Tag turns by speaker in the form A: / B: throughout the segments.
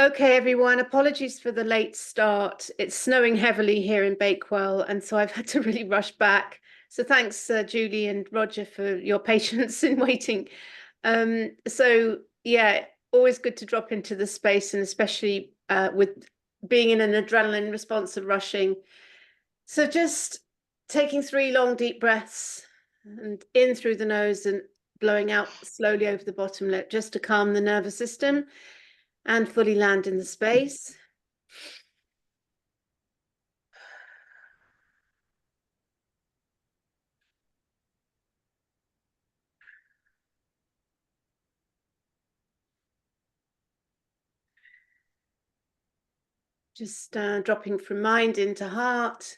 A: Okay, everyone, apologies for the late start. It's snowing heavily here in Bakewell, and so I've had to really rush back. So thanks, Julie and Roger, for your patience in waiting. Yeah, always good to drop into the space, and especially with being in an adrenaline response of rushing. So just taking 3 long, deep breaths and in through the nose and blowing out slowly over the bottom lip, just to calm the nervous system and fully land in the space. Just dropping from mind into heart,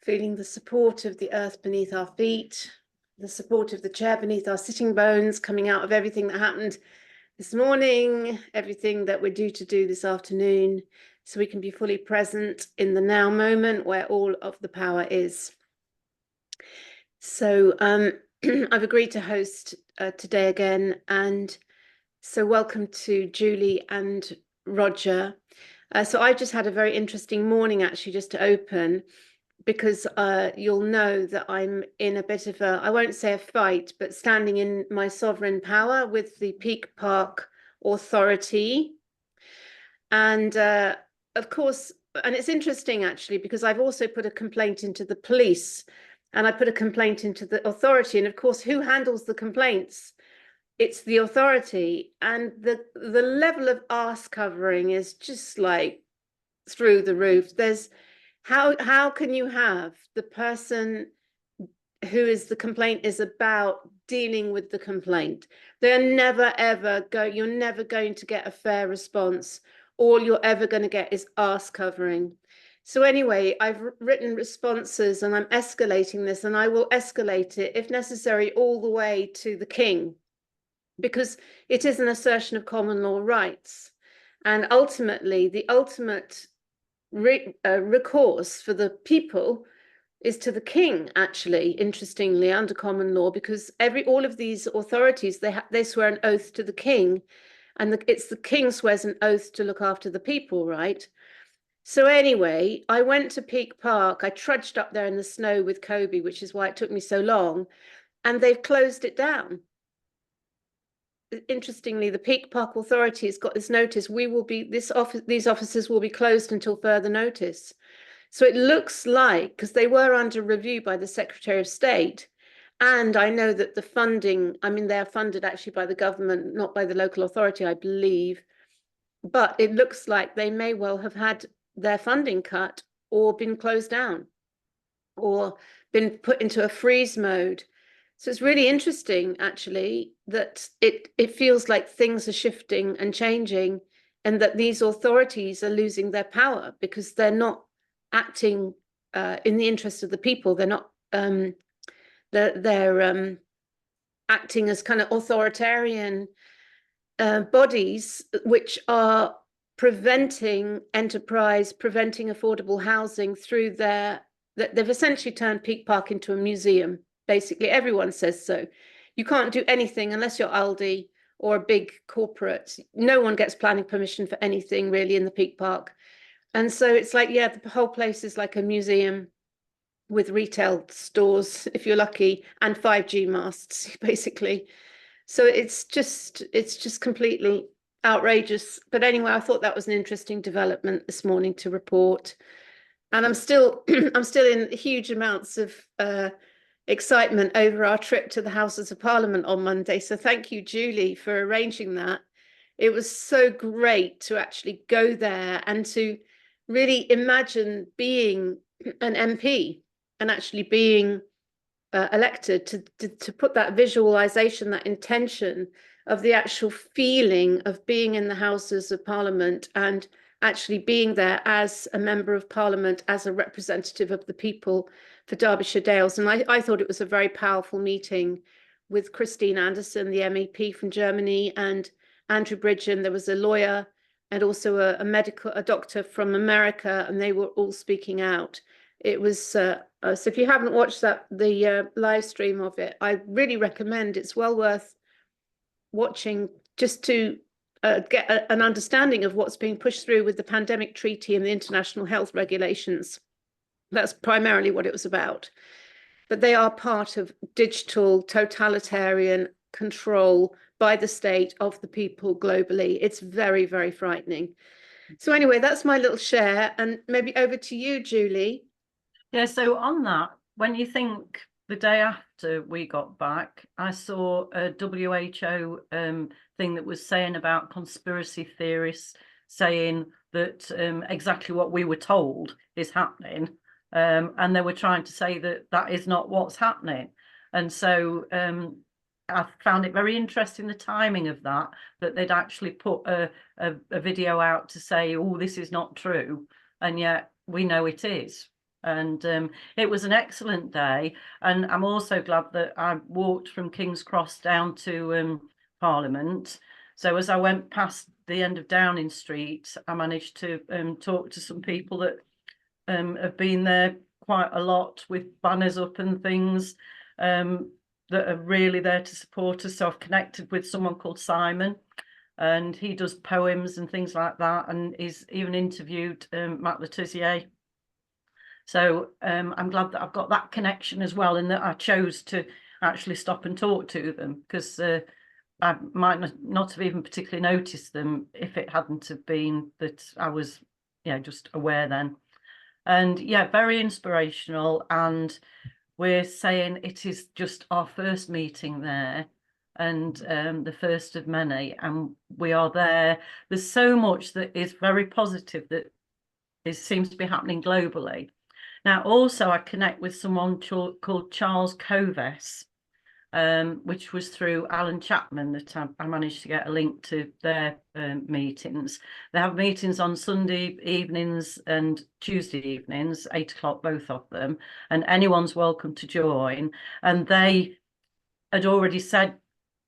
A: feeling the support of the earth beneath our feet, the support of the chair beneath our sitting bones, coming out of everything that happened this morning, everything that we're due to do this afternoon, so we can be fully present in the now moment where all of the power is. So I've agreed to host today again, and so welcome to Julie and Roger. So I just had a very interesting morning, actually, just to open, because you'll know that I'm in a bit of a, I won't say a fight, but standing in my sovereign power with the Peak Park Authority. And of course, and it's interesting, actually, because I've also put a complaint into the police, and I put a complaint into the authority. And of course, who handles the complaints? It's the authority, and the level of arse covering is just like through the roof. There's how can you have the person who is the complaint is about dealing with the complaint? They're never ever you're never going to get a fair response. All you're ever going to get is arse covering. So anyway, I've written responses and I'm escalating this, and I will escalate it if necessary all the way to the king, because it is an assertion of common law rights. And ultimately, the ultimate recourse for the people is to the king, actually, interestingly, under common law, because all of these authorities, they swear an oath to the king, and it's the king swears an oath to look after the people, right? So anyway, I went to Peak Park. I trudged up there in the snow with Kobe, which is why it took me so long, and they've closed it down. Interestingly, the Peak Park Authority has got this notice: these offices will be closed until further notice. So it looks like, because they were under review by the Secretary of State, and I know that the funding, I mean, they're funded actually by the government, not by the local authority, I believe, but it looks like they may well have had their funding cut or been closed down or been put into a freeze mode. So it's really interesting, actually, that it feels like things are shifting and changing, and that these authorities are losing their power because they're not acting in the interest of the people. They're not. They're acting as kind of authoritarian bodies, which are preventing enterprise, preventing affordable housing through they've essentially turned Peak Park into a museum. Basically, everyone says so. You can't do anything unless you're Aldi or a big corporate. No one gets planning permission for anything really in the Peak Park. And so it's like, yeah, the whole place is like a museum with retail stores, if you're lucky, and 5G masts, basically. So it's just completely outrageous. But anyway, I thought that was an interesting development this morning to report. And I'm still I'm still in huge amounts of excitement over our trip to the Houses of Parliament on Monday. So thank you, Julie, for arranging that. It was so great to actually go there and to really imagine being an MP and actually being elected, to put that visualization, that intention of the actual feeling of being in the Houses of Parliament and actually being there as a member of Parliament, as a representative of the people for Derbyshire Dales. And I thought it was a very powerful meeting with Christine Anderson, the MEP from Germany, and Andrew Bridgen. There was a lawyer and also a doctor from America, and they were all speaking out. It was so if you haven't watched the live stream of it, I really recommend. It's well worth watching, just to get an understanding of what's being pushed through with the pandemic treaty and the international health regulations. That's primarily what it was about. But they are part of digital totalitarian control by the state of the people globally. It's very, very frightening. So anyway, that's my little share. And maybe over to you, Julie.
B: Yeah, so on that, when you think the day after we got back, I saw a WHO thing that was saying about conspiracy theorists saying that exactly what we were told is happening. And they were trying to say that that is not what's happening. And so I found it very interesting, the timing of that they'd actually put a video out to say, oh, this is not true. And yet we know it is. And it was an excellent day. And I'm also glad that I walked from King's Cross down to Parliament. So as I went past the end of Downing Street, I managed to talk to some people that have been there quite a lot with banners up and things that are really there to support us. So I've connected with someone called Simon, and he does poems and things like that. And he's even interviewed Matt Letizia. So I'm glad that I've got that connection as well, and that I chose to actually stop and talk to them, because I might not have even particularly noticed them if it hadn't have been that I was, just aware then. And yeah, very inspirational. And we're saying it is just our first meeting there, and the first of many, and we are there. There's so much that is very positive that seems to be happening globally. Now, also, I connect with someone called Charles Coves, which was through Alan Chapman that I managed to get a link to their meetings. They have meetings on Sunday evenings and Tuesday evenings, 8 o'clock, both of them, and anyone's welcome to join. And they had already said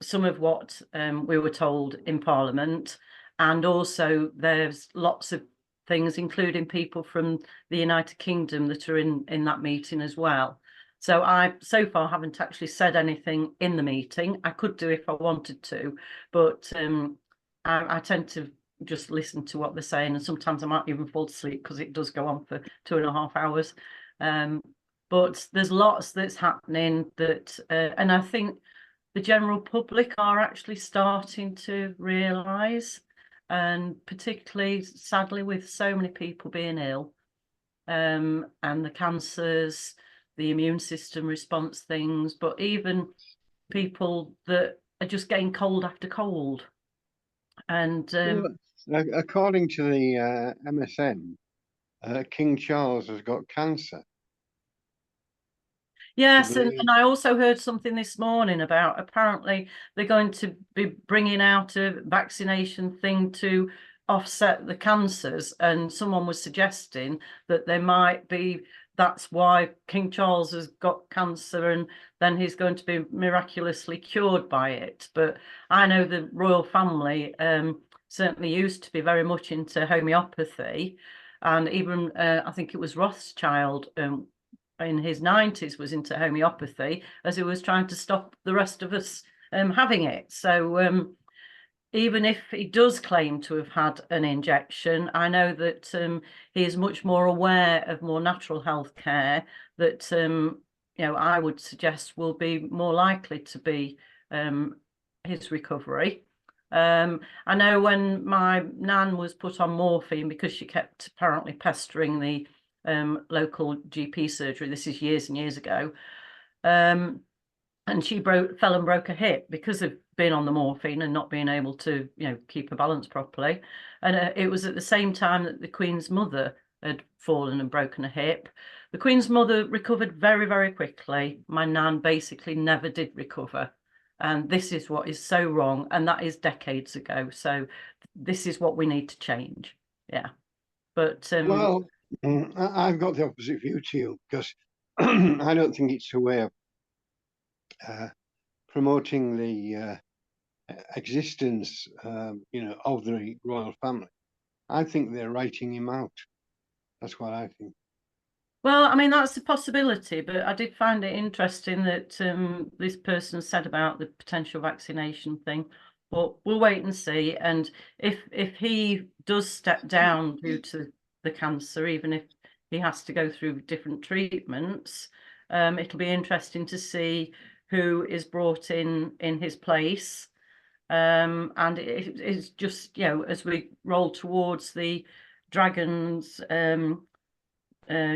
B: some of what we were told in Parliament, and also there's lots of things, including people from the United Kingdom, that are in that meeting as well. So I so far haven't actually said anything in the meeting. I could do if I wanted to, but I tend to just listen to what they're saying, and sometimes I might even fall asleep because it does go on for 2.5 hours. But there's lots that's happening that, and I think the general public are actually starting to realise, and particularly sadly with so many people being ill, and the cancers, the immune system response things, but even people that are just getting cold after cold. And
C: according to the MSN, King Charles has got cancer.
B: Yes, and I also heard something this morning about apparently they're going to be bringing out a vaccination thing to offset the cancers, and someone was suggesting that there might be, that's why King Charles has got cancer, and then he's going to be miraculously cured by it. But I know the royal family certainly used to be very much into homeopathy, and even I think it was Rothschild in his 90s was into homeopathy, as he was trying to stop the rest of us having it. So even if he does claim to have had an injection, I know that he is much more aware of more natural health care that I would suggest will be more likely to be his recovery. I know when my nan was put on morphine because she kept apparently pestering the local GP surgery, this is years and years ago, and she fell and broke her hip because of being on the morphine and not being able to keep her balance properly. And it was at the same time that the Queen's mother had fallen and broken a hip. The Queen's mother recovered very, very quickly. My nan basically never did recover, and this is what is so wrong, and that is decades ago. So this is what we need to change. Yeah, but
C: well, I've got the opposite view to you, because I don't think it's a way of promoting the existence, of the royal family. I think they're writing him out. That's what I think.
B: Well, I mean, that's a possibility, but I did find it interesting that this person said about the potential vaccination thing. but we'll wait and see. And if he does step down due to the cancer, even if he has to go through different treatments, it'll be interesting to see who is brought in his place. And it's just, you know, as we roll towards the Dragons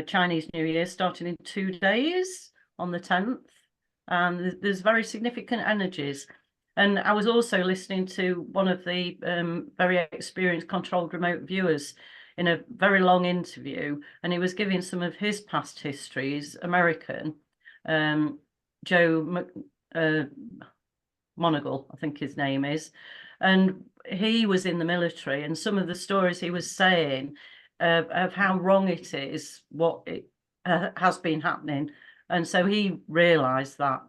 B: Chinese New Year starting in 2 days on the 10th, and there's very significant energies. And I was also listening to one of the very experienced controlled remote viewers in a very long interview, and he was giving some of his past histories, American, Joe Monagle, I think his name is, and he was in the military, and some of the stories he was saying of how wrong it is, what it has been happening, and so he realised that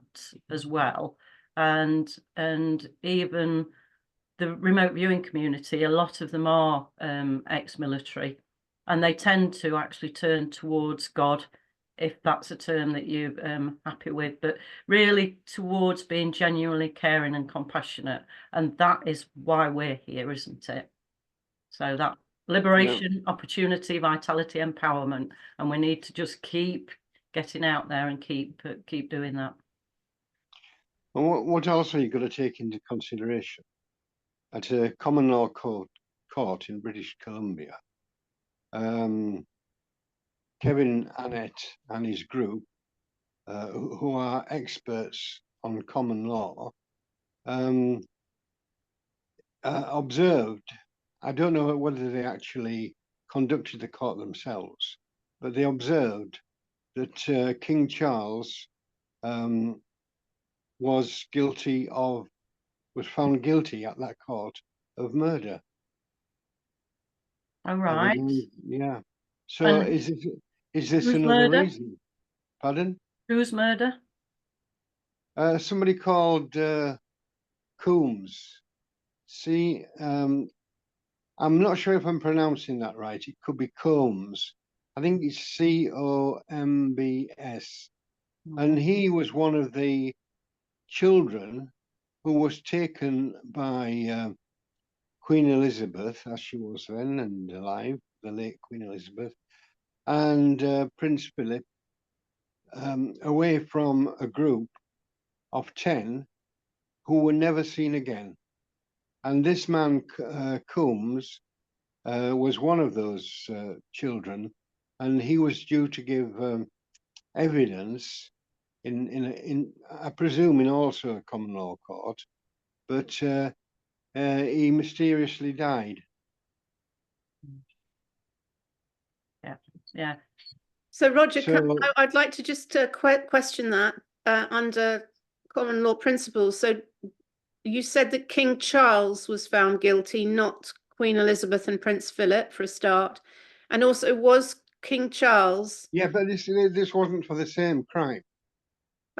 B: as well, and even the remote viewing community, a lot of them are ex-military, and they tend to actually turn towards God, if that's a term that you're happy with, but really towards being genuinely caring and compassionate. And that is why we're here, isn't it? So that liberation, opportunity, vitality, empowerment, and we need to just keep getting out there and keep doing that.
C: And what else are you got to take into consideration? At a common law court in British Columbia, Kevin Annett and his group, who are experts on common law, observed, I don't know whether they actually conducted the court themselves, but they observed that King Charles was found guilty at that court of murder.
B: All right.
C: Yeah. So
B: And
C: is this another
B: murder?
C: reason? Pardon?
B: Whose murder?
C: Somebody called Coombs. See, I'm not sure if I'm pronouncing that right. It could be Combs. I think it's Combs. And he was one of the children who was taken by Queen Elizabeth, as she was then and alive, the late Queen Elizabeth, and Prince Philip, away from a group of 10 who were never seen again. And this man, Coombs, was one of those children, and he was due to give evidence in I presume in also a common law court, but he mysteriously died.
B: Yeah.
A: So Roger, I'd like to just question that under common law principles. So you said that King Charles was found guilty, not Queen Elizabeth and Prince Philip, for a start. And also, was King Charles...
C: Yeah, but this wasn't for the same crime.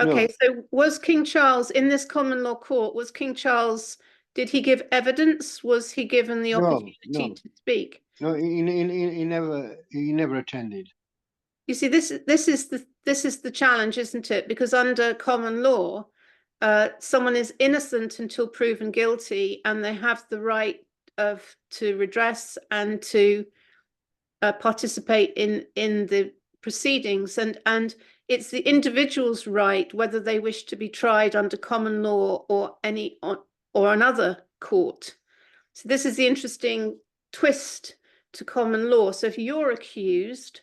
A: Okay,
C: no.
A: So was King Charles, in this common law court, was King Charles, did he give evidence? Was he given the opportunity to speak?
C: No, he never attended.
A: You see, this is the challenge, isn't it? Because under common law, someone is innocent until proven guilty, and they have the right to redress and to participate in the proceedings, and it's the individual's right whether they wish to be tried under common law or another court. So this is the interesting twist to common law. So if you're accused,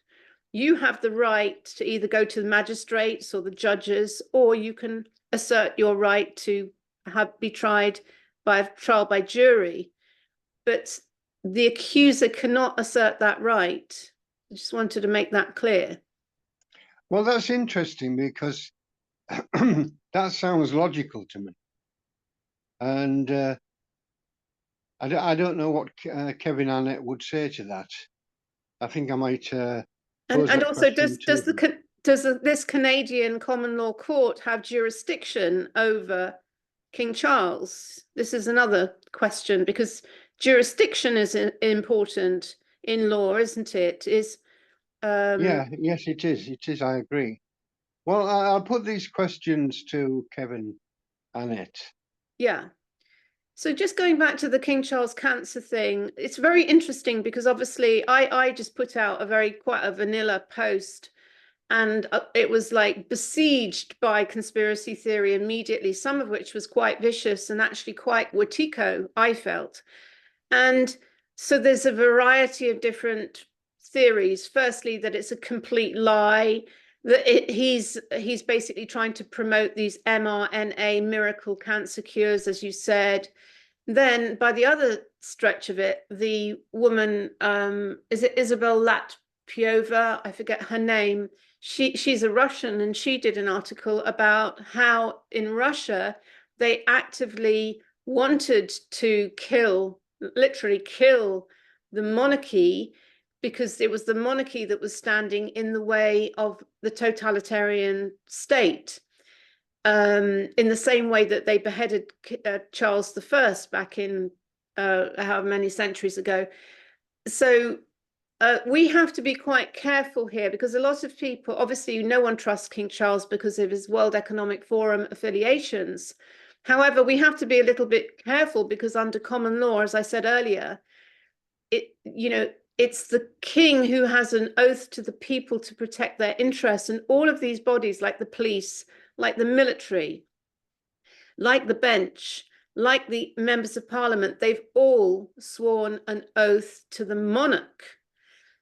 A: you have the right to either go to the magistrates or the judges, or you can assert your right to be tried by trial by jury. But the accuser cannot assert that right. I just wanted to make that clear.
C: Well, that's interesting because that sounds logical to me. And I don't know what Kevin Annett would say to that. I think I might
A: and also, does this Canadian common law court have jurisdiction over King Charles? This is another question, because jurisdiction is important in law, isn't it? Yes,
C: it is. It is. I agree. Well, I'll put these questions to Kevin Annett.
A: Yeah. So just going back to the King Charles cancer thing, it's very interesting because obviously I just put out quite a vanilla post, and it was like besieged by conspiracy theory immediately, some of which was quite vicious and actually quite Wetiko, I felt. And so there's a variety of different theories. Firstly, that it's a complete lie, that he's basically trying to promote these mRNA miracle cancer cures, as you said. Then by the other stretch of it, the woman, is it Isabel Latpiova? I forget her name. She's a Russian, and she did an article about how in Russia they actively wanted to literally kill the monarchy, because it was the monarchy that was standing in the way of the totalitarian state. In the same way that they beheaded Charles I back in however many centuries ago. So we have to be quite careful here, because a lot of people, obviously no one trusts King Charles because of his World Economic Forum affiliations. However, we have to be a little bit careful because under common law, as I said earlier, it's the king who has an oath to the people to protect their interests, and all of these bodies, like the police, like the military, like the bench, like the members of parliament, they've all sworn an oath to the monarch.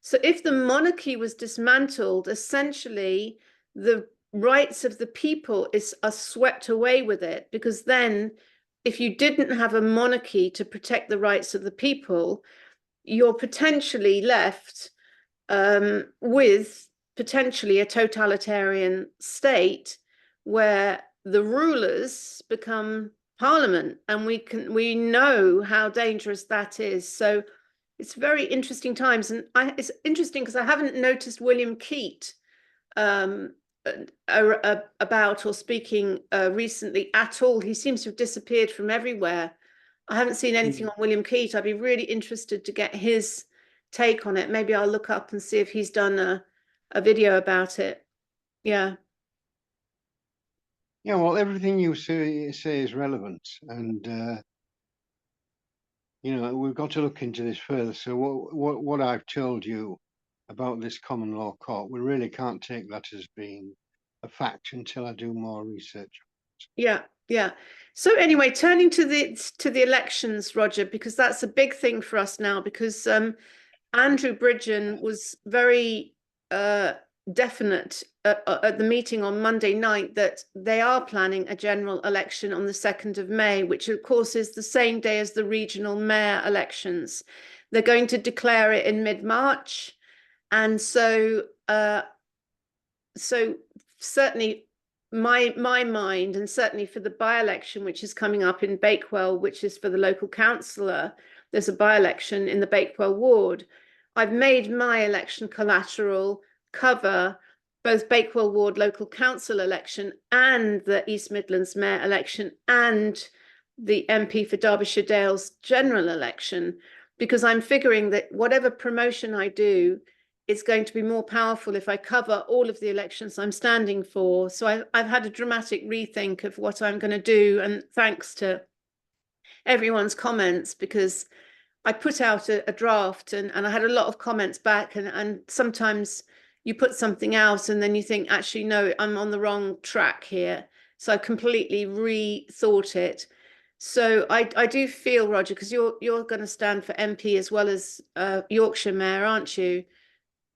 A: So if the monarchy was dismantled, essentially the rights of the people are swept away with it, because then if you didn't have a monarchy to protect the rights of the people, you're potentially left with potentially a totalitarian state where the rulers become parliament, and we know how dangerous that is. So it's very interesting times, and it's interesting because I haven't noticed William Keat about or speaking recently at all. He seems to have disappeared from everywhere. I haven't seen anything on William Keat. I'd be really interested to get his take on it. Maybe I'll look up and see if he's done a video about it. Yeah.
C: Yeah, well, everything you say is relevant, and we've got to look into this further. So what I've told you about this common law court, we really can't take that as being a fact until I do more research.
A: Yeah, yeah. So anyway, turning to the elections, Roger, because that's a big thing for us now, because Andrew Bridgen was very definite at the meeting on Monday night that they are planning a general election on the 2nd of May, which of course is the same day as the regional mayor elections. They're going to declare it in mid-March. And so certainly my mind, and certainly for the by-election, which is coming up in Bakewell, which is for the local councillor, there's a by-election in the Bakewell ward. I've made my election collateral cover both Bakewell ward local council election and the East Midlands mayor election and the MP for Derbyshire Dales general election, because I'm figuring that whatever promotion I do, it's going to be more powerful if I cover all of the elections I'm standing for. So I've had a dramatic rethink of what I'm going to do, and thanks to everyone's comments, because I put out a draft and I had a lot of comments back, and sometimes you put something out and then you think, actually, no, I'm on the wrong track here. So I completely rethought it. So I do feel, Roger, because you're going to stand for MP as well as Yorkshire Mayor, aren't you?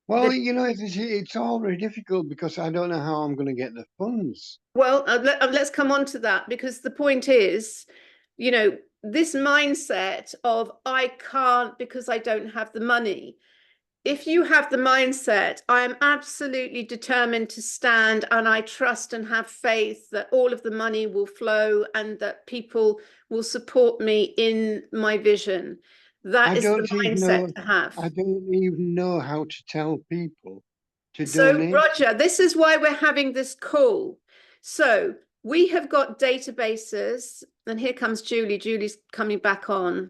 C: Well, it's all very difficult because I don't know how I'm going to get the funds.
A: Well, let's come on to that, because the point is, this mindset of I can't because I don't have the money. If you have the mindset, I am absolutely determined to stand, and I trust and have faith that all of the money will flow and that people will support me in my vision. That is the mindset to have.
C: I don't even know how to tell people to
A: So,
C: donate.
A: Roger, this is why we're having this call. So we have got databases, and here comes Julie. Julie's coming back on.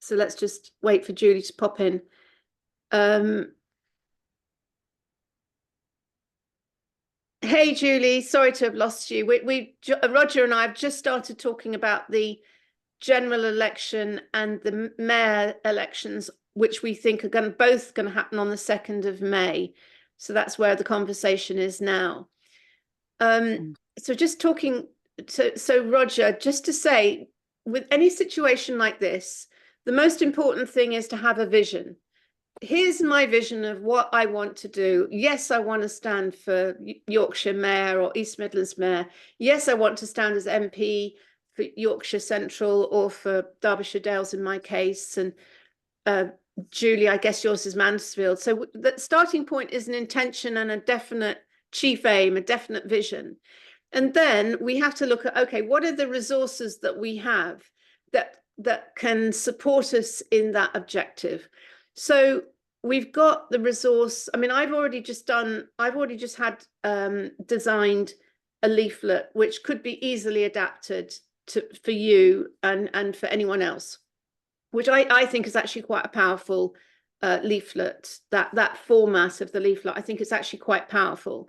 A: So let's just wait for Julie to pop in. Hey, Julie, sorry to have lost you. Roger and I have just started talking about the general election and the mayor elections, which we think are both going to happen on the 2nd of May. So that's where the conversation is now. So just talking, so Roger, just to say, with any situation like this, the most important thing is to have a vision. Here's my vision of what I want to do. Yes, I want to stand for Yorkshire Mayor or East Midlands Mayor. Yes, I want to stand as MP for Yorkshire Central or for Derbyshire Dales in my case. And Julie, I guess yours is Mansfield. So the starting point is an intention and a definite chief aim, a definite vision. And then we have to look at, okay, what are the resources that we have that can support us in that objective? So we've got the resource. I mean, I've already just had designed a leaflet which could be easily adapted for you and for anyone else, which I think is actually quite a powerful leaflet. That format of the leaflet, I think it's actually quite powerful.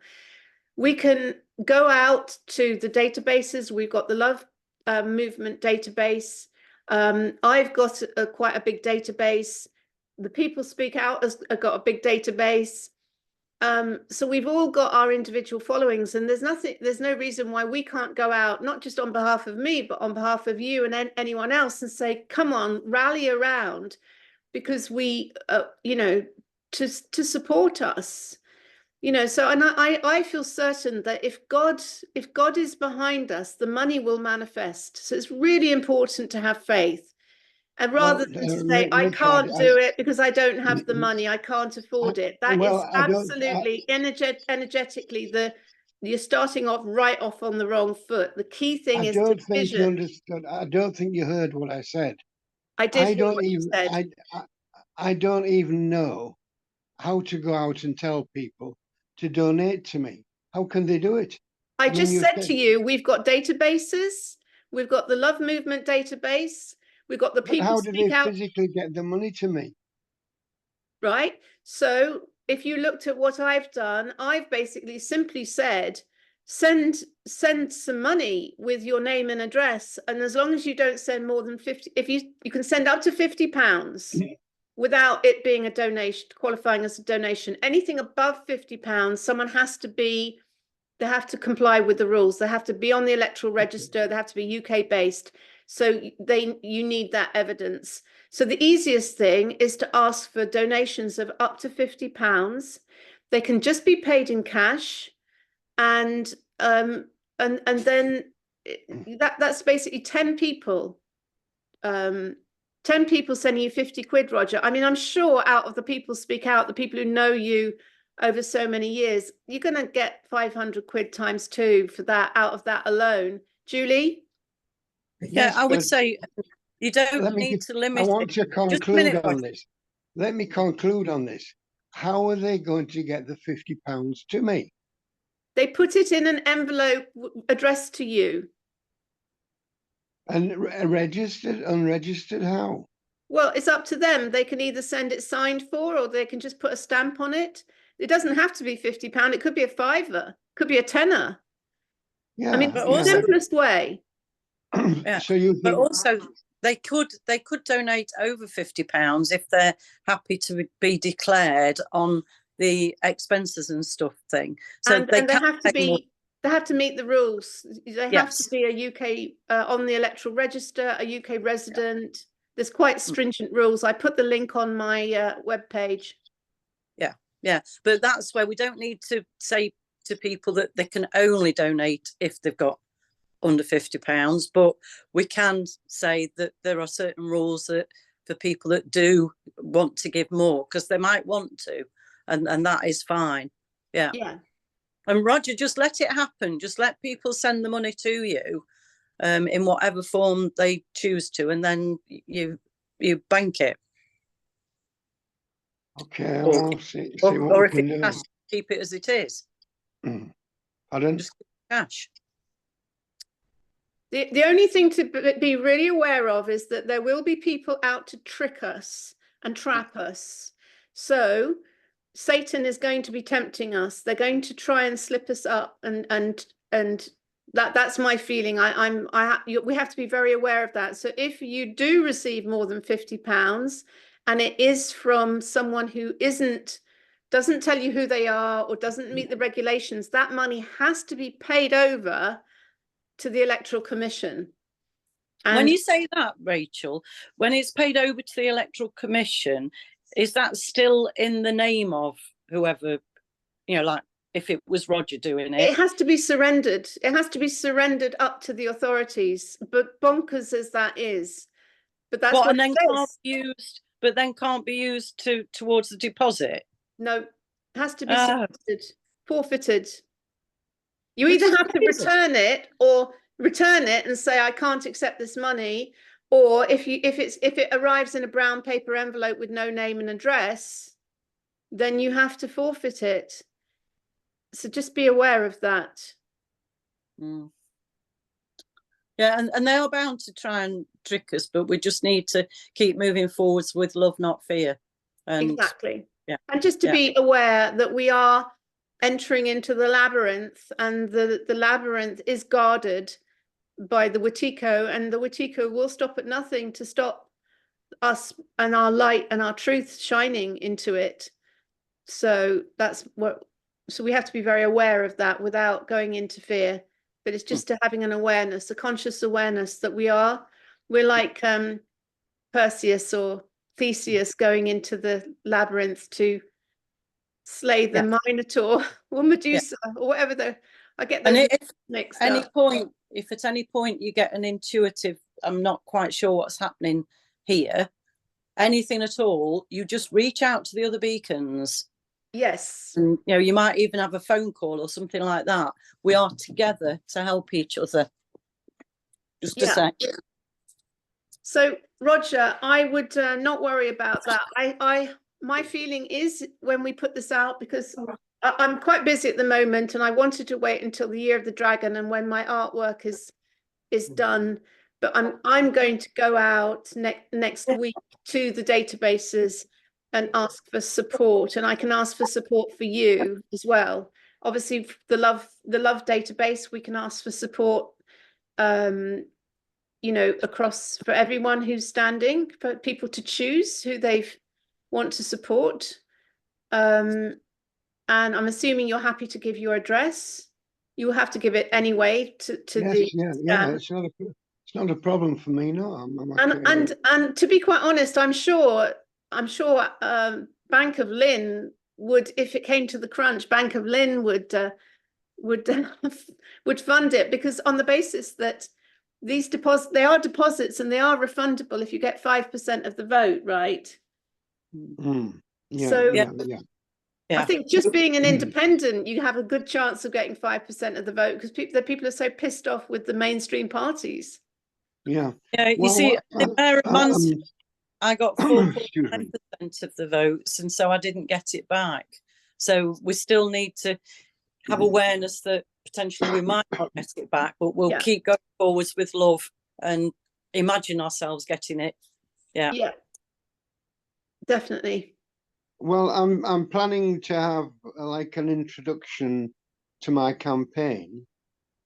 A: We can go out to the databases. We've got the Love Movement database. I've got quite a big database. The People Speak Out has got a big database. So we've all got our individual followings, and there's no reason why we can't go out, not just on behalf of me, but on behalf of you and anyone else, and say, come on, rally around, because we, to support us. So, and I feel certain that if God is behind us, the money will manifest. So it's really important to have faith. And rather than to say, I can't do it because I don't have the money, I can't afford it. That is absolutely energetically you're starting off right off on the wrong foot. The key thing is
C: don't think
A: vision.
C: you understood. I don't think you heard what I said.
A: I did hear what you said.
C: I don't even know how to go out and tell people to donate to me. How can they do it?
A: I just said to you, we've got databases. We've got the Love Movement database. We've got the People
C: How do they
A: Speak Out.
C: physically get the money to me?
A: Right. So if you looked at what I've done, I've basically simply said, send some money with your name and address. And as long as you don't send more than 50, if you can send up to £50 without it being a donation, qualifying as a donation. Anything above £50, someone has to be, they have to comply with the rules. They have to be on the electoral register. They have to be UK based. So you need that evidence. So the easiest thing is to ask for donations of up to £50. They can just be paid in cash, and then that's basically 10 people. 10 people sending you 50 quid, Roger. I mean, I'm sure out of the People Speak Out, the people who know you over so many years, you're going to get 500 quid times 2 for that, out of that alone. Julie?
D: Yeah, I would say you don't need to limit it.
C: I want to conclude on this. Let me conclude on this. How are they going to get the £50 to me?
A: They put it in an envelope addressed to you.
C: And registered, unregistered, how?
A: Well, it's up to them. They can either send it signed for, or they can just put a stamp on it. It doesn't have to be £50. It could be a £5, it could be a £10.
C: Yeah,
A: I mean, it's the simplest way.
D: Yeah.
C: So you think...
D: But also they could donate over £50 if they're happy to be declared on the expenses and stuff thing. So
A: and they have to meet the rules. They have to be a UK on the electoral register, a UK resident. Yeah. There's quite stringent rules. I put the link on my webpage.
D: Yeah, but that's where we don't need to say to people that they can only donate if they've got under £50, but we can say that there are certain rules that for people that do want to give more, because they might want to, and that is fine. Yeah. And Roger, just let it happen. Just let people send the money to you in whatever form they choose to, and then you bank it.
C: Okay, well, see
D: or if it's cash, keep it as it is.
C: Pardon?
D: Just keep cash.
A: The only thing to be really aware of is that there will be people out to trick us and trap us. So Satan is going to be tempting us. They're going to try and slip us up and That's my feeling. We have to be very aware of that. So if you do receive more than £50 and it is from someone who doesn't tell you who they are or doesn't meet the regulations, that money has to be paid over to the Electoral Commission.
D: When
A: And
D: you say that, Rachel, when it's paid over to the Electoral Commission, is that still in the name of whoever, like if it was Roger doing it?
A: it has to be surrendered. It has to be surrendered up to the authorities. But bonkers as that is, but that's what
D: and then
A: it
D: can't
A: says.
D: be used, but then can't be used towards the deposit.
A: No, it has to be
D: Oh.
A: forfeited. You
D: Which
A: either
D: is
A: have to
D: crazy.
A: return it and say, I can't accept this money, or if it arrives in a brown paper envelope with no name and address, then you have to forfeit it. So just be aware of that.
D: Mm. Yeah, and they are bound to try and trick us, but we just need to keep moving forwards with love, not fear. And
A: Exactly.
D: yeah,
A: And just to be aware that we are entering into the labyrinth, and the labyrinth is guarded by the Wetiko, and the Wetiko will stop at nothing to stop us and our light and our truth shining into it. So so we have to be very aware of that without going into fear. But it's just having an awareness, a conscious awareness that we're like Perseus or Theseus going into the labyrinth to slay the Minotaur or Medusa or whatever I get those mixed up.
D: If at any point you get an intuitive, I'm not quite sure what's happening here, anything at all, you just reach out to the other beacons.
A: Yes.
D: And you might even have a phone call or something like that. We are together to help each other. Just to say.
A: So Roger, I would not worry about that. My feeling is when we put this out, because I'm quite busy at the moment and I wanted to wait until the Year of the Dragon and when my artwork is done, but I'm going to go out next week to the databases and ask for support, and I can ask for support for you as well. Obviously the love database, we can ask for support across for everyone who's standing, for people to choose who they want to support. And I'm assuming you're happy to give your address. You will have to give it anyway to
C: yes, it's not a problem for me. No, I'm okay.
A: and to be quite honest, I'm sure Bank of Lynn would, if it came to the crunch, Bank of Lynn would fund it, because on the basis that these they are deposits and they are refundable if you get 5% of the vote, right? I think just being an independent, you have a good chance of getting 5% of the vote, because people are so pissed off with the mainstream parties.
D: You see, the mayor of Mansfield, I got 4.9% of the votes, and so I didn't get it back. So we still need to have awareness that potentially we might not get it back, but we'll keep going forwards with love and imagine ourselves getting it. Yeah,
A: definitely.
C: Well, I'm planning to have like an introduction to my campaign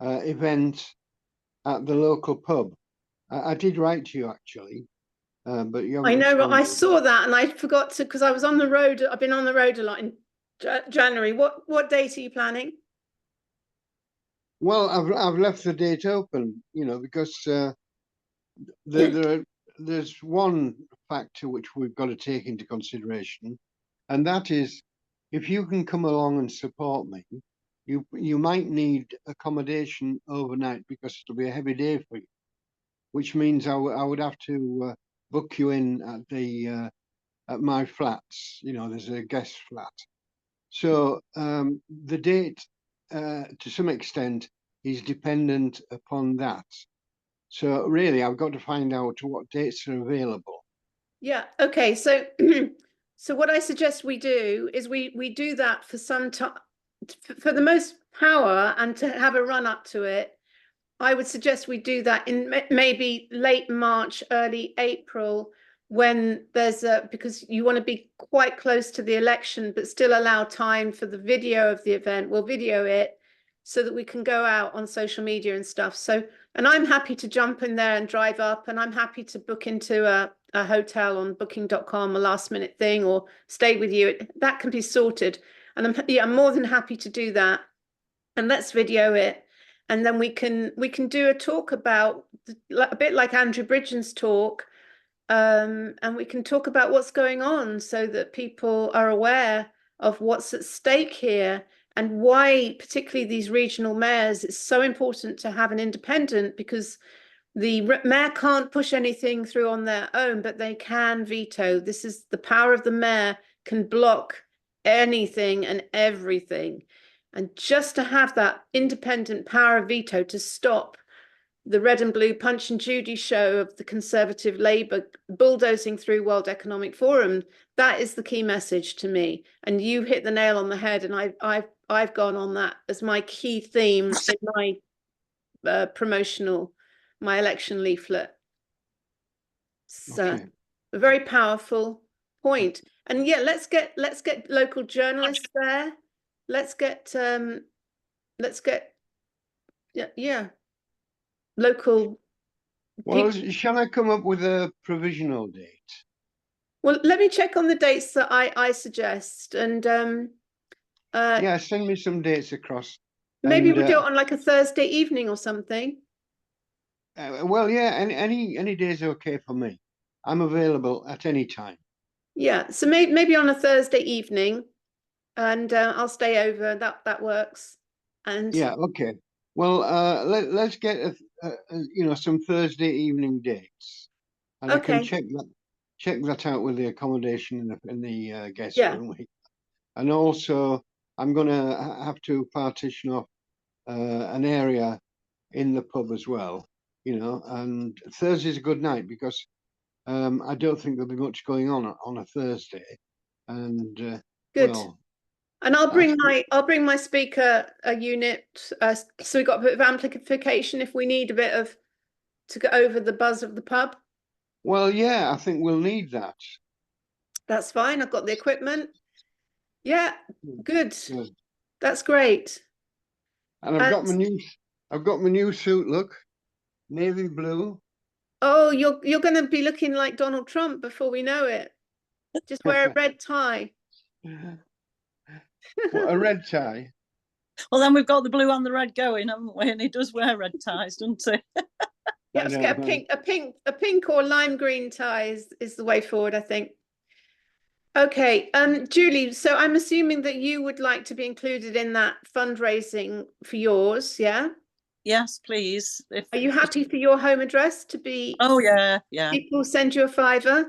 C: event at the local pub. I did write to you actually, but you haven't.
A: I know, I saw that and I forgot to, because I was on the road. I've been on the road a lot in January. What date are you planning?
C: Well, I've left the date open, because there's one factor which we've got to take into consideration, and that is, if you can come along and support me, you might need accommodation overnight, because it'll be a heavy day for you, which means I would have to book you in at my flats. There's a guest flat. So the date, to some extent, is dependent upon that. So really, I've got to find out what dates are available.
A: Yeah. Okay. So, so what I suggest we do is we do that for some time, for the most power, and to have a run up to it. I would suggest we do that in maybe late March, early April, when there's because you want to be quite close to the election, but still allow time for the video of the event. We'll video it, so that we can go out on social media and stuff. So, and I'm happy to jump in there and drive up, and I'm happy to book into a hotel on booking.com, a last minute thing, or stay with you. That can be sorted. And I'm more than happy to do that. And let's video it. And then we can do a talk about, a bit like Andrew Bridgen's talk, and we can talk about what's going on so that people are aware of what's at stake here, and why particularly these regional mayors, it's so important to have an independent, because the mayor can't push anything through on their own, but they can veto. This is the power of the mayor, can block anything and everything. And just to have that independent power of veto to stop the red and blue Punch and Judy show of the Conservative Labour bulldozing through World Economic Forum, that is the key message to me. And you hit the nail on the head, and I've gone on that as my key theme in my my election leaflet. So
C: Okay.
A: a very powerful point. And yeah, let's get local journalists there. Let's get yeah local
C: Well,
A: people.
C: shall I come up with a provisional date?
A: Well, let me check on the dates that I suggest, and
C: Yeah, send me some dates across.
A: maybe
C: And,
A: we'll do it on like a Thursday evening or something.
C: well, yeah, any day is okay for me. I'm available at any time.
A: Yeah, so maybe on a Thursday evening, and I'll stay over. That works. And
C: Yeah, okay. Well, let's get some Thursday evening dates, and I can
A: okay,
C: check that out with the accommodation in the guest
A: yeah,
C: room. And also, I'm going to have to partition off an area in the pub as well, and Thursday's a good night because I don't think there'll be much going on a Thursday. And
A: good.
C: well,
A: And I'll
C: that's
A: bring my speaker unit, so we got a bit of amplification if we need a bit of to go over the buzz of the pub.
C: well, yeah, I think we'll need that.
A: That's fine. I've got the equipment. Yeah, good.
C: Yeah.
A: That's great.
C: And I've got my new suit. Look, navy blue.
A: Oh, you're going to be looking like Donald Trump before we know it. Just wear a red tie.
C: What, a red tie.
D: Well, then we've got the blue and the red going, haven't we? And he does wear red ties, doesn't he?
A: Yeah, let's get a pink or lime green tie is the way forward, I think. Okay, Julie, so I'm assuming that you would like to be included in that fundraising for yours, yeah?
D: Yes, please.
A: Are you happy for your home address to be?
D: Oh, yeah, yeah.
A: People send you a £5?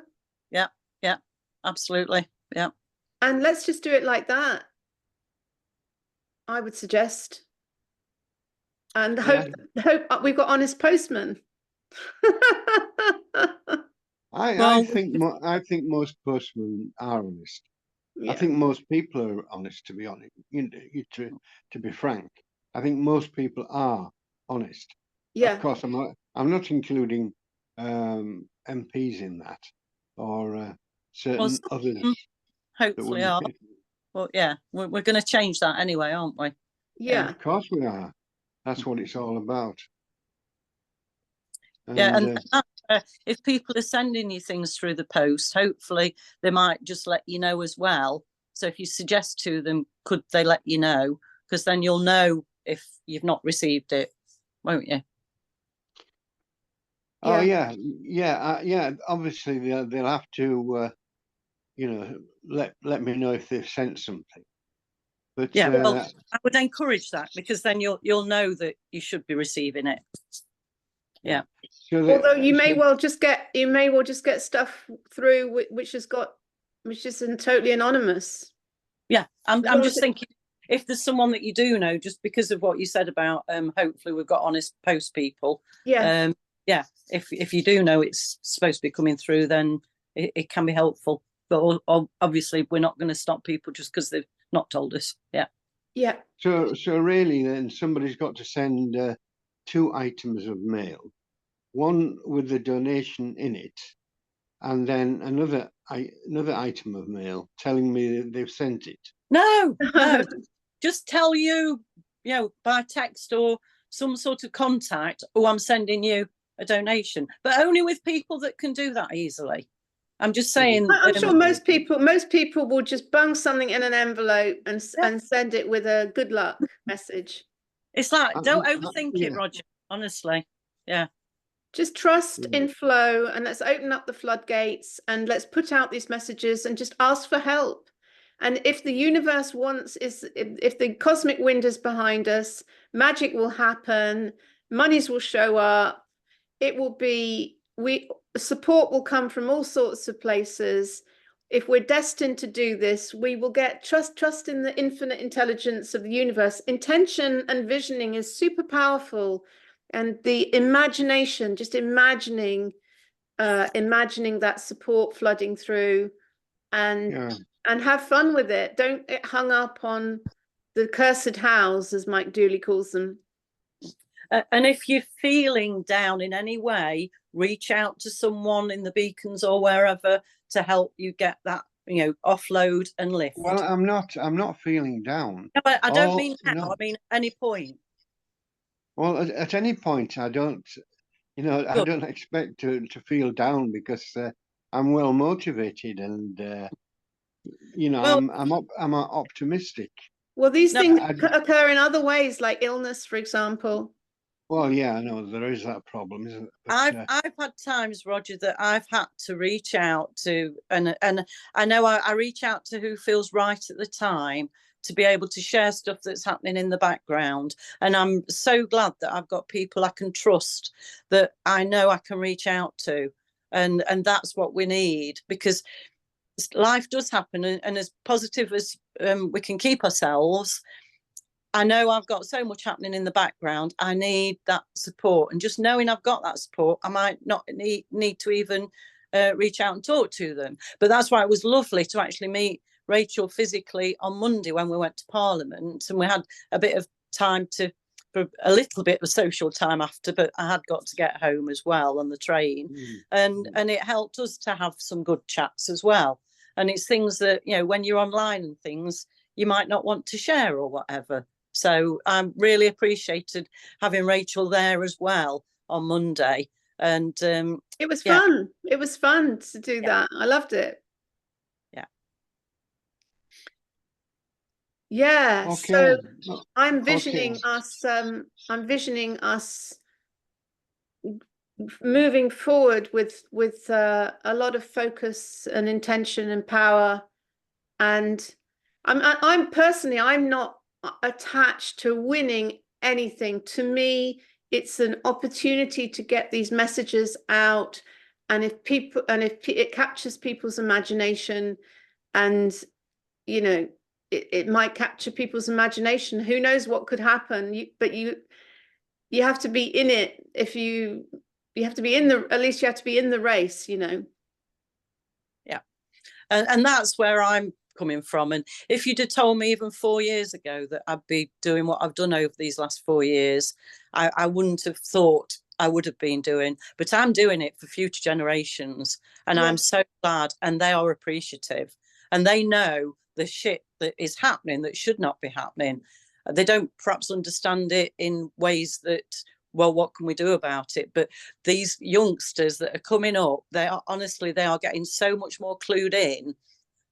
D: Yeah, yeah, absolutely. Yeah.
A: And let's just do it like that, I would suggest. And hope we've got honest postmen.
C: I think most postmen are honest.
A: Yeah.
C: I think most people are honest, to be honest. To be frank, I think most people are honest.
A: Yeah.
C: Of course, I'm not including MPs in that, or certain others.
D: Hopefully are. Well, yeah, we're going to change that anyway, aren't we?
A: Yeah.
C: Of course we are. That's what it's all about.
D: And if people are sending you things through the post, hopefully they might just let you know as well. So if you suggest to them, could they let you know? Because then you'll know if you've not received it, won't you?
C: Oh yeah. Obviously, they'll have to, let me know if they've sent something. But
D: yeah, well, I would encourage that, because then you'll know that you should be receiving it. Yeah.
A: Although you may well just get stuff through which is totally anonymous.
D: Yeah, I'm just thinking, if there's someone that you do know, just because of what you said about hopefully we've got honest post people.
A: Yeah.
D: Yeah, if you do know it's supposed to be coming through, then it can be helpful. But obviously we're not going to stop people just because they've not told us. Yeah.
A: Yeah.
C: So really, then somebody's got to send 2 items of mail, one with the donation in it, and then another item of mail telling me that they've sent it.
D: No, just tell you by text or some sort of contact, oh, I'm sending you a donation, but only with people that can do that easily. I'm just saying.
A: I'm sure most people will just bung something in an envelope and send it with a good luck message.
D: It's like, don't overthink it, Roger, honestly. Yeah.
A: Just trust in flow, and let's open up the floodgates, and let's put out these messages and just ask for help. And if the universe wants, if the cosmic wind is behind us, magic will happen, monies will show up. It will be, support will come from all sorts of places. If we're destined to do this, we will get trust in the infinite intelligence of the universe. Intention and visioning is super powerful. And the imagination, just imagining that support flooding through, and have fun with it. Don't get hung up on the cursed hows, as Mike Dooley calls them.
D: And if you're feeling down in any way, reach out to someone in the beacons or wherever to help you get that, offload and lift.
C: Well, I'm not feeling down.
D: No, I don't mean now. No. I mean at any point.
C: Well, at any point, I don't, I don't expect to feel down, because I'm well motivated, and I'm optimistic.
A: Well, these things occur in other ways, like illness, for example.
C: Well, yeah, I know there is that problem, isn't it? But,
D: I've had times, Roger, that I've had to reach out to, and I know I reach out to who feels right at the time to be able to share stuff that's happening in the background. And I'm so glad that I've got people I can trust, that I know I can reach out to, and that's what we need, because life does happen, and as positive as we can keep ourselves, I know I've got so much happening in the background. I need that support, and just knowing I've got that support, I might not need to even reach out and talk to them. But that's why it was lovely to actually meet Rachel physically on Monday when we went to Parliament, and we had a bit of time for a little bit of social time after, but I had got to get home as well on the train, and it helped us to have some good chats as well. And it's things that, when you're online and things, you might not want to share or whatever. So I really appreciated having Rachel there as well on Monday. And
A: it was fun. It was fun to do that. I loved it. Yeah.
C: Okay.
A: So I'm visioning us. I'm visioning us moving forward with a lot of focus and intention and power. And I'm personally, I'm not attached to winning anything. To me, it's an opportunity to get these messages out, and if it captures people's imagination, and it might capture people's imagination, who knows what could happen. But you have to be in it. If you have to be at least you have to be in the race, Yeah.
D: And that's where I'm coming from. And if you'd have told me even 4 years ago that I'd be doing what I've done over these last 4 years, I wouldn't have thought I would have been doing. But I'm doing it for future generations, and I'm so glad, and they are appreciative, and they know the shit that is happening that should not be happening. They don't perhaps understand it in ways that, well, what can we do about it? But these youngsters that are coming up, they are getting so much more clued in.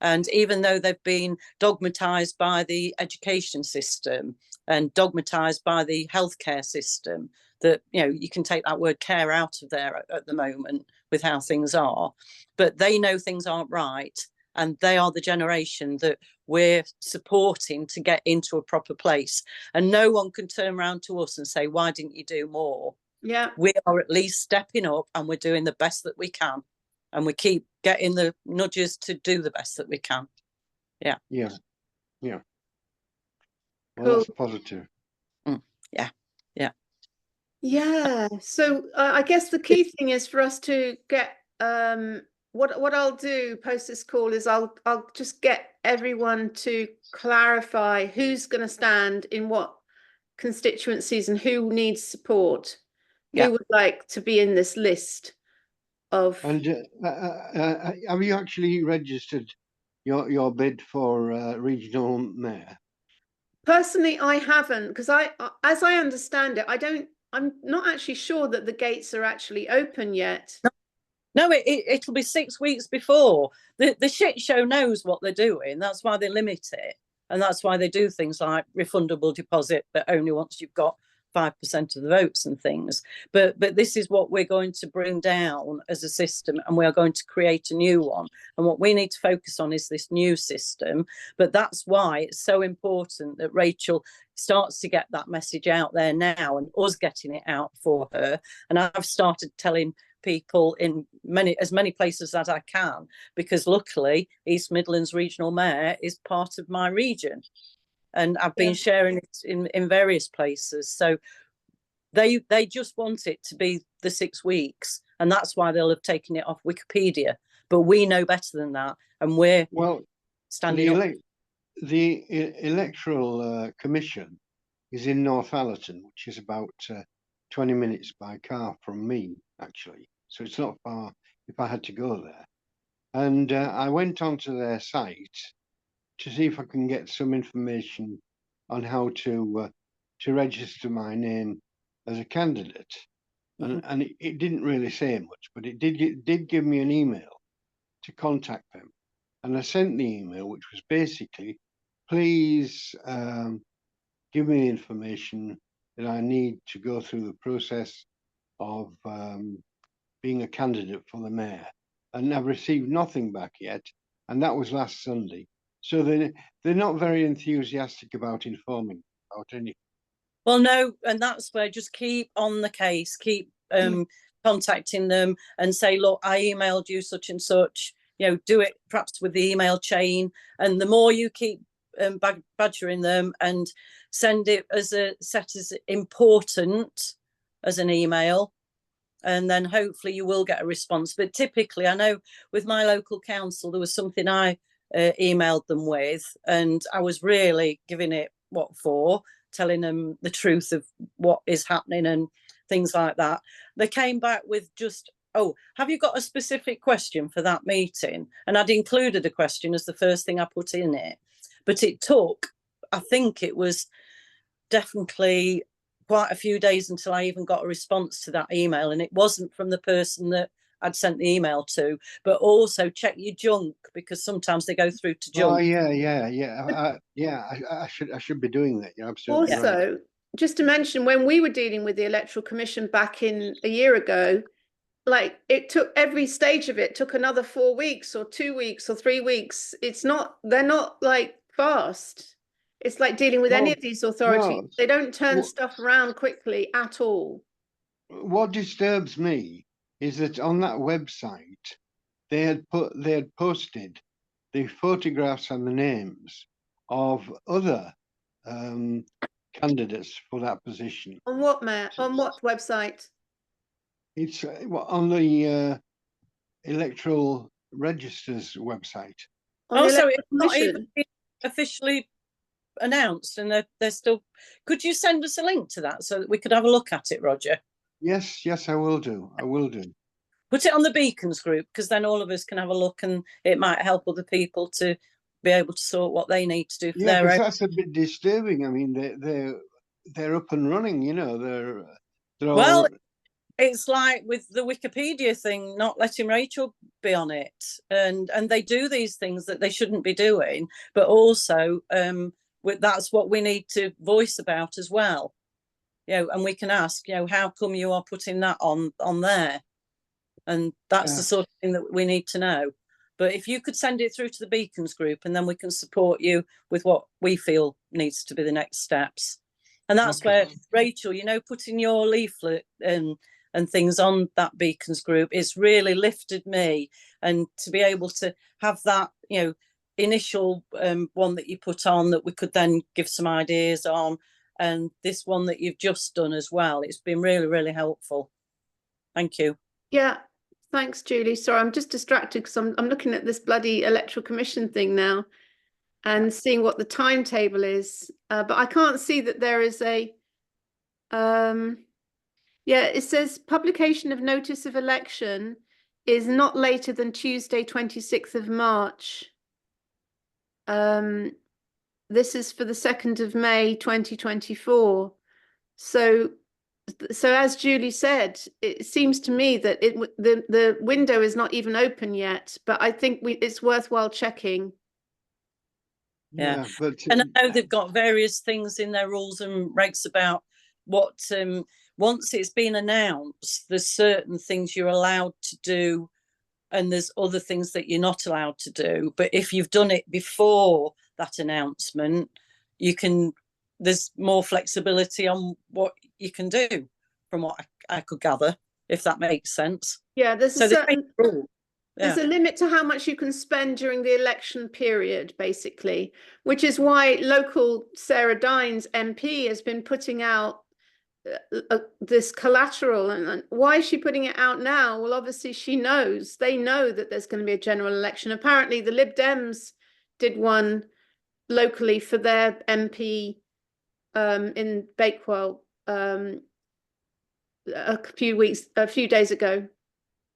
D: And even though they've been dogmatized by the education system and dogmatized by the healthcare system, that, you can take that word care out of there at the moment with how things are, but they know things aren't right. And they are the generation that we're supporting to get into a proper place. And no one can turn around to us and say, why didn't you do more?
A: Yeah.
D: We are at least stepping up, and we're doing the best that we can. And we keep getting the nudges to do the best that we can. Yeah.
C: Yeah. Well,
A: cool.
C: That's positive.
A: Yeah. So I guess the key thing is for us to get what I'll do post this call is I'll just get everyone to clarify who's going to stand in what constituencies and who needs support, who would like to be in this list of.
C: And have you actually registered your bid for regional mayor?
A: Personally, I haven't, because as I understand it, I'm not actually sure that the gates are actually open yet.
D: No, it'll be 6 weeks before. The shit show knows what they're doing. That's why they limit it. And that's why they do things like refundable deposit, but only once you've got 5% of the votes and things. But this is what we're going to bring down as a system, and we are going to create a new one. And what we need to focus on is this new system. But that's why it's so important that Rachel starts to get that message out there now, and us getting it out for her. And I've started telling people in as many places as I can, because luckily East Midlands Regional Mayor is part of my region, and I've been sharing it in various places. So they just want it to be the 6 weeks, and that's why they'll have taken it off Wikipedia. But we know better than that, and we're standing up.
C: The electoral commission is in Northallerton, which is about 20 minutes by car from me, actually. So it's not far if I had to go there. And I went onto their site to see if I can get some information on how to register my name as a candidate. And it didn't really say much, but it did give me an email to contact them. And I sent the email, which was basically, please give me information that I need to go through the process of being a candidate for the mayor. And I've received nothing back yet. And that was last Sunday. So they're not very enthusiastic about informing about anything.
D: Well, no, and that's where just keep on the case, keep contacting them and say, look, I emailed you such and such, you know, do it perhaps with the email chain. And the more you keep badgering them and send it as important as an email, and then hopefully you will get a response. But typically, I know with my local council, there was something I emailed them with, and I was really giving it what for, telling them the truth of what is happening and things like that. They came back with just, oh, have you got a specific question for that meeting? And I'd included a question as the first thing I put in it. But it took, I think it was definitely quite a few days until I even got a response to that email. And it wasn't from the person that I'd sent the email to, but also check your junk, because sometimes they go through to junk.
C: Oh yeah. I should be doing that. You're absolutely right.
A: Also, just to mention, when we were dealing with the Electoral Commission back in a year ago, like it took every stage of it took another 4 weeks or 2 weeks or 3 weeks. They're not like fast. It's like dealing with any of these authorities.
C: No.
A: They don't turn stuff around quickly at all.
C: What disturbs me is that on that website, they had posted the photographs and the names of other candidates for that position.
A: On what, Mayor? On what website?
C: It's on the electoral registers website.
D: Also, it's not even officially announced, and they're still. Could you send us a link to that so that we could have a look at it, Roger?
C: Yes, I will do.
D: Put it on the Beacons group, because then all of us can have a look, and it might help other people to be able to sort what they need to do for their own.
C: That's a bit disturbing. I mean, they're up and running. You know, they're
D: well.
C: All...
D: It's like with the Wikipedia thing, not letting Rachel be on it, and they do these things that they shouldn't be doing. But also, that's what we need to voice about as well. You know, and we can ask, you know, how come you are putting that on there? And that's the sort of thing that we need to know. But if you could send it through to the Beacons group, and then we can support you with what we feel needs to be the next steps. And that's where, Rachel, you know, putting your leaflet and things on that Beacons group, it's really lifted me. And to be able to have that, you know, initial one that you put on that we could then give some ideas on, and this one that you've just done as well, it's been really, really helpful. Thank you.
A: Yeah, thanks, Julie. Sorry, I'm just distracted because I'm looking at this bloody Electoral Commission thing now and seeing what the timetable is. But I can't see that there is a... Yeah, it says publication of notice of election is not later than Tuesday, 26th of March. The this is for the 2nd of May 2024. So as Julie said, it seems to me that the window is not even open yet, but I think it's worthwhile checking.
D: Yeah.
C: But
D: And I know they've got various things in their rules and regs about what, once it's been announced, there's certain things you're allowed to do and there's other things that you're not allowed to do. But if you've done it before that announcement, there's more flexibility on what you can do, from what I could gather, if that makes sense.
A: Yeah, there's
D: So
A: a certain
D: rule.
A: There's a limit to how much you can spend during the election period, basically, which is why local Sarah Dines MP has been putting out this collateral. And why is she putting it out now? Well, obviously they know that there's going to be a general election. Apparently the Lib Dems did one locally for their MP in Bakewell a few days ago.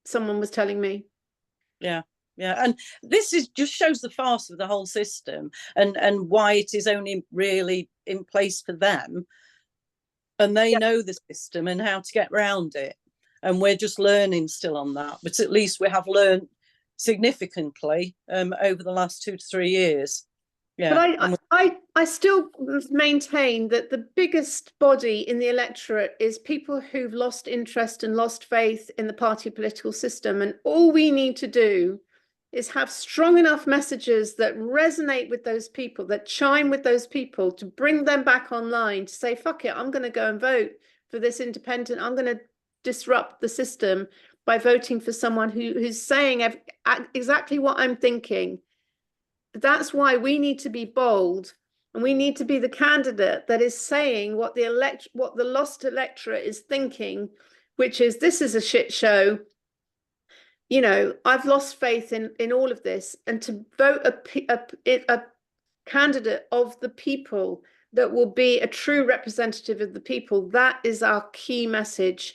A: Someone was telling me.
D: Yeah, and this just shows the farce of the whole system, and why it is only really in place for them, and they know the system and how to get around it, and we're just learning still on that. But at least we have learned significantly over the last 2 to 3 years. Yeah,
A: but I still maintain that the biggest body in the electorate is people who've lost interest and lost faith in the party political system. And all we need to do is have strong enough messages that resonate with those people, that chime with those people, to bring them back online, to say, fuck it, I'm going to go and vote for this independent. I'm going to disrupt the system by voting for someone who's saying exactly what I'm thinking. That's why we need to be bold, and we need to be the candidate that is saying what the lost electorate is thinking, which is, this is a shit show. You know, I've lost faith in all of this, and to vote a candidate of the people that will be a true representative of the people. That is our key message,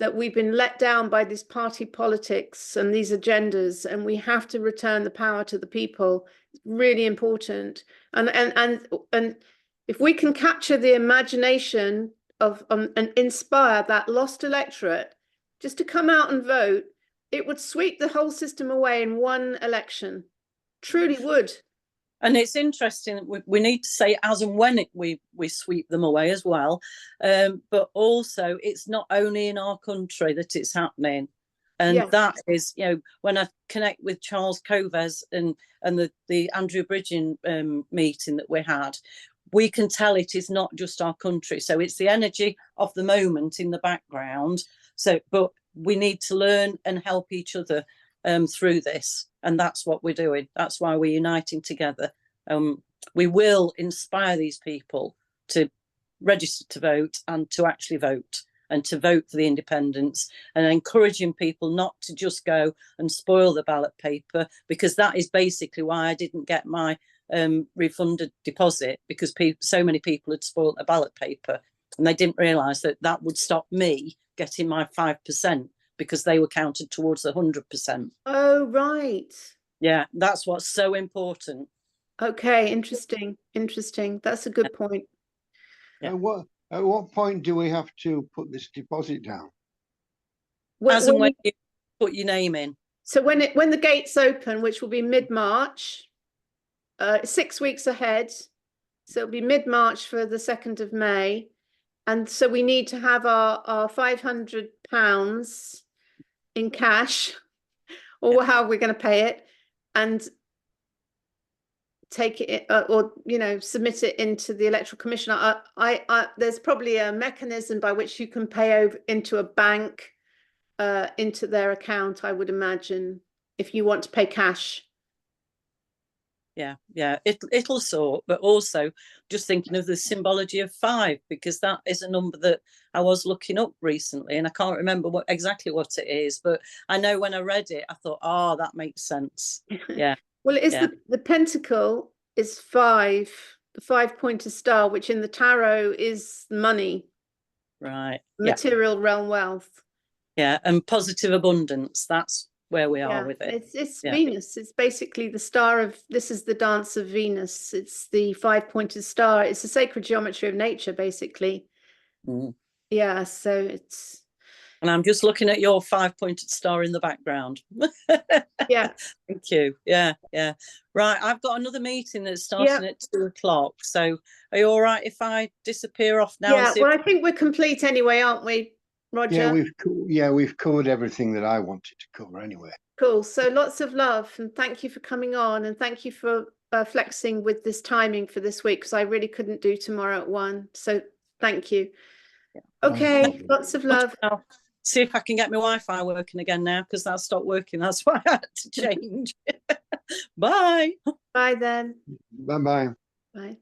A: that we've been let down by this party politics and these agendas, and we have to return the power to the people. It's really important. And if we can capture the imagination of and inspire that lost electorate just to come out and vote, it would sweep the whole system away in one election. Truly would.
D: And it's interesting, we need to say as and when we sweep them away as well. But also, it's not only in our country that it's happening. And
A: Yes.
D: that is, when I connect with Charles Coves and the Andrew Bridging meeting that we had, we can tell it is not just our country. So it's the energy of the moment in the background. But we need to learn and help each other through this, and that's what we're doing. That's why we're uniting together. We will inspire these people to register to vote and to actually vote, and to vote for the independents, and encouraging people not to just go and spoil the ballot paper, because that is basically why I didn't get my refunded deposit, because so many people had spoiled the ballot paper, and they didn't realise that would stop me getting my 5%, because they were counted towards the 100%.
A: Oh, right.
D: Yeah, that's what's so important.
A: Okay, interesting. That's a good point.
D: Yeah.
C: At what point do we have to put this deposit down?
D: As and when you put your name in.
A: So when the gates open, which will be mid-March, 6 weeks ahead, so it'll be mid-March for the 2nd of May, and so we need to have our £500 in cash, or how we're going to pay it, and take it or submit it into the Electoral Commission. There's probably a mechanism by which you can pay over into a bank, into their account, I would imagine, if you want to pay cash.
D: Yeah, it'll sort. But also just thinking of the symbology of 5, because that is a number that I was looking up recently, and I can't remember exactly what it is, but I know when I read it I thought, that makes sense. Yeah.
A: Well, it is the pentacle is 5, the 5-pointer star, which in the tarot is money,
D: Right.
A: material realm wealth.
D: Yeah, and positive abundance. That's where we are
A: Yeah,
D: with it.
A: it's
D: Yeah.
A: Venus. It's basically the star of, this is the dance of Venus. It's the 5-pointed star. It's the sacred geometry of nature, basically.
D: Mm.
A: Yeah, so it's,
D: And I'm just looking at your 5-pointed star in the background.
A: yeah.
D: Thank you. Yeah, yeah. Right, I've got another meeting that's starting at 2:00. So are you all right if I disappear off now?
A: Yeah, well, I think we're complete anyway, aren't we, Roger?
C: We've covered everything that I wanted to cover anyway.
A: Cool. So lots of love, and thank you for coming on, and thank you for flexing with this timing for this week, because I really couldn't do tomorrow at 1. So thank you.
D: Yeah.
A: Okay,
C: problem.
A: lots of love.
D: I'll see if I can get my Wi-Fi working again now, because that stopped working. That's why I had to change. Bye.
A: Bye then.
C: Bye-bye.
A: Bye.